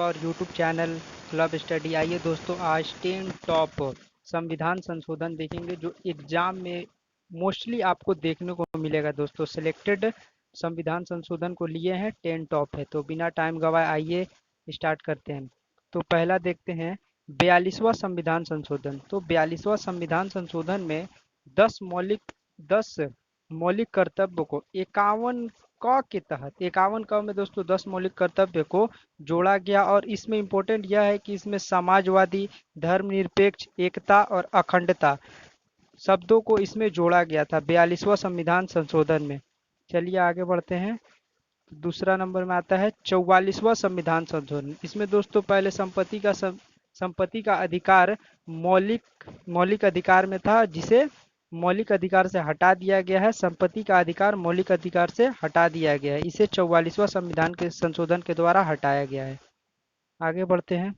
Our YouTube channel club study. आइए दोस्तों, आज 10 टॉप संविधान संशोधन देखेंगे जो एग्जाम में मोस्टली आपको देखने को मिलेगा। दोस्तों सिलेक्टेड संविधान संशोधन को लिए हैं, 10 टॉप है। तो बिना टाइम गवाए आइए स्टार्ट करते हैं। तो पहला देखते हैं 42वां संविधान संशोधन। तो 42वां संविधान संशोधन में 10 मौलिक कर्तव्य को 51 क के तहत 51 क में दोस्तों 10 मौलिक कर्तव्य को जोड़ा गया। और इसमें इम्पोर्टेंट यह है कि इसमें समाजवादी, धर्मनिरपेक्ष, एकता और अखंडता शब्दों को इसमें जोड़ा गया था 42वां संविधान संशोधन में। चलिए आगे बढ़ते हैं। दूसरा नंबर में आता है 44वां संविधान संशोधन। इसमें दोस्तों पहले संपत्ति का अधिकार मौलिक अधिकार में था, जिसे मौलिक अधिकार से हटा दिया गया है। संपत्ति का अधिकार मौलिक अधिकार से हटा दिया गया है। इसे 44वां संविधान के संशोधन के द्वारा हटाया गया है। आगे बढ़ते हैं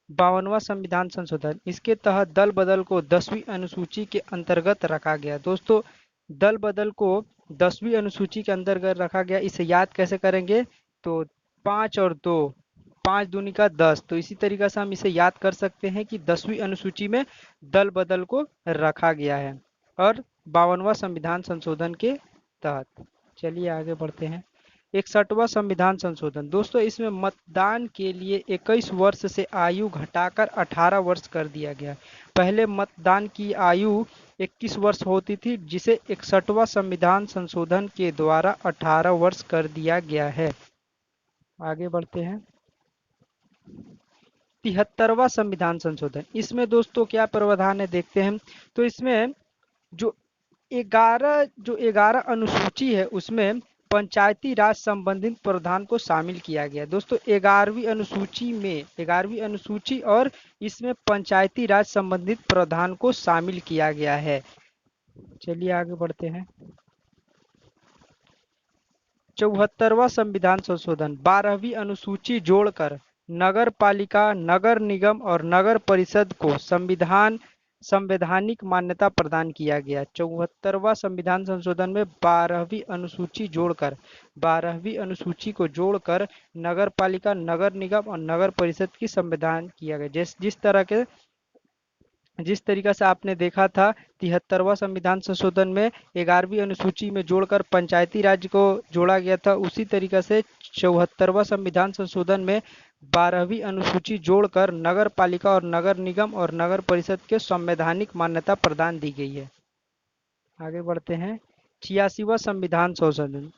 52वां संविधान संशोधन। इसके तहत दल बदल को 10वीं अनुसूची के अंतर्गत रखा गया। दोस्तों दल बदल को 10वीं अनुसूची के अंतर्गत रखा गया। इसे याद कैसे करेंगे? तो 5 और 2, 5 दूनी का 10। तो इसी तरीके से हम इसे याद कर सकते हैं कि 10वीं अनुसूची में दल बदल को रखा गया है और 52वां संविधान संशोधन के तहत। चलिए आगे बढ़ते हैं 61वां संविधान संशोधन। दोस्तों इसमें मतदान के लिए 21 वर्ष से आयु घटाकर 18 वर्ष कर दिया गया। पहले मतदान की आयु 21 वर्ष होती थी, जिसे 61वां संविधान संशोधन के द्वारा 18 वर्ष कर दिया गया है। आगे बढ़ते हैं 73वां संविधान संशोधन। इसमें दोस्तों क्या प्रावधान है देखते हैं। तो इसमें जो 11 अनुसूची है उसमें पंचायती राज संबंधित प्रावधान को शामिल किया गया। दोस्तों 11वीं अनुसूची और इसमें पंचायती राज संबंधित प्रावधान को शामिल किया गया है। चलिए आगे बढ़ते हैं 74वां संविधान संशोधन। 12वीं अनुसूची जोड़कर नगर पालिका, नगर निगम और नगर परिषद को संवैधानिक मान्यता प्रदान किया गया। 74वां संविधान संशोधन में 12वीं अनुसूची को जोड़कर नगर पालिका, नगर निगम और नगर परिषद की संविधान किया गया। जिस तरीका से आपने देखा था 73वां संविधान संशोधन में 11वीं अनुसूची में जोड़कर पंचायती राज को जोड़ा गया था, उसी तरीका से 74वां संविधान संशोधन में 12वीं अनुसूची जोड़कर नगर पालिका और नगर निगम और नगर परिषद के संवैधानिक मान्यता प्रदान दी गई है। आगे बढ़ते हैं 86वां संविधान संशोधन।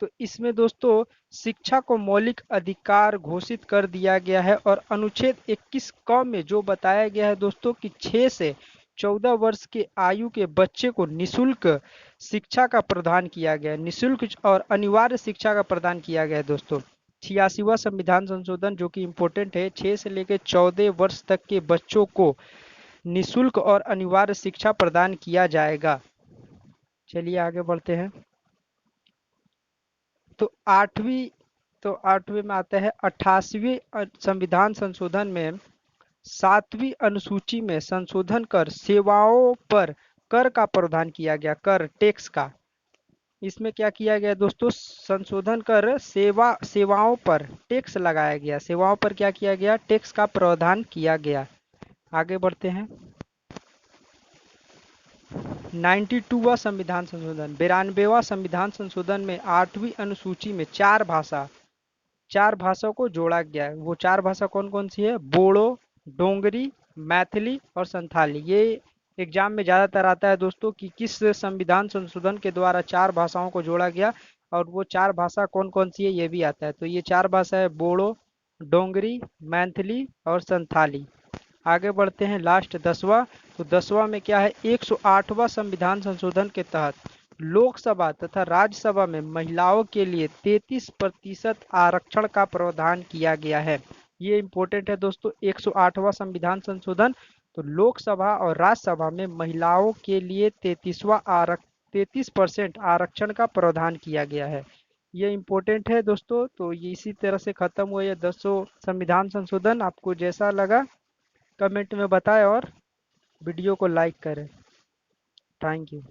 तो इसमें दोस्तों शिक्षा को मौलिक अधिकार घोषित कर दिया गया है और अनुच्छेद 21 क में जो बताया गया है दोस्तों कि 6 से 14 वर्ष के आयु के बच्चे को निशुल्क शिक्षा का प्रदान किया गया है। निशुल्क और अनिवार्य शिक्षा का प्रदान किया गया है दोस्तों। 86वां संविधान संशोधन जो कि इम्पोर्टेंट है, 6 से लेकर 14 वर्ष तक के बच्चों को निशुल्क और अनिवार्य शिक्षा प्रदान किया जाएगा। चलिए आगे बढ़ते हैं तो 8वीं में आता है 88वें संविधान संशोधन में 7वीं अनुसूची में संशोधन कर सेवाओं पर कर का प्रावधान किया गया। कर टैक्स का इसमें क्या किया गया दोस्तों? संशोधन कर सेवाओं पर टैक्स लगाया गया। सेवाओं पर क्या किया गया? टैक्स का प्रावधान किया गया। आगे बढ़ते हैं 92वां संविधान संशोधन। 92वां संविधान संशोधन में 8वीं अनुसूची में 4 भाषा को जोड़ा गया है। वो 4 भाषा कौन कौन सी है? बोडो, डोंगरी, मैथिली और संथाली। ये एग्जाम में ज़्यादातर आता है दोस्तों कि किस संविधान संशोधन के द्वारा 4 भाषाओं को जोड़ा गया, और वो 4 भाषा कौन कौन सी है ये भी आता है। तो ये 4 भाषा है बोडो, डोंगरी, मैथिली और संथाली। आगे बढ़ते हैं लास्ट 10वां। तो 10वां में क्या है? 108वां संविधान संशोधन के तहत लोकसभा तथा राज्यसभा में महिलाओं के लिए 33% आरक्षण का प्रावधान किया गया है। ये इम्पोर्टेंट है दोस्तों 108वां संविधान संशोधन। तो लोकसभा और राज्यसभा में महिलाओं के लिए 33% आरक्षण का प्रावधान किया गया है। ये इम्पोर्टेंट है दोस्तों। तो ये इसी तरह से खत्म हुआ ये 10 संविधान संशोधन। आपको जैसा लगा कमेंट में बताएं और वीडियो को लाइक करें। Thank you.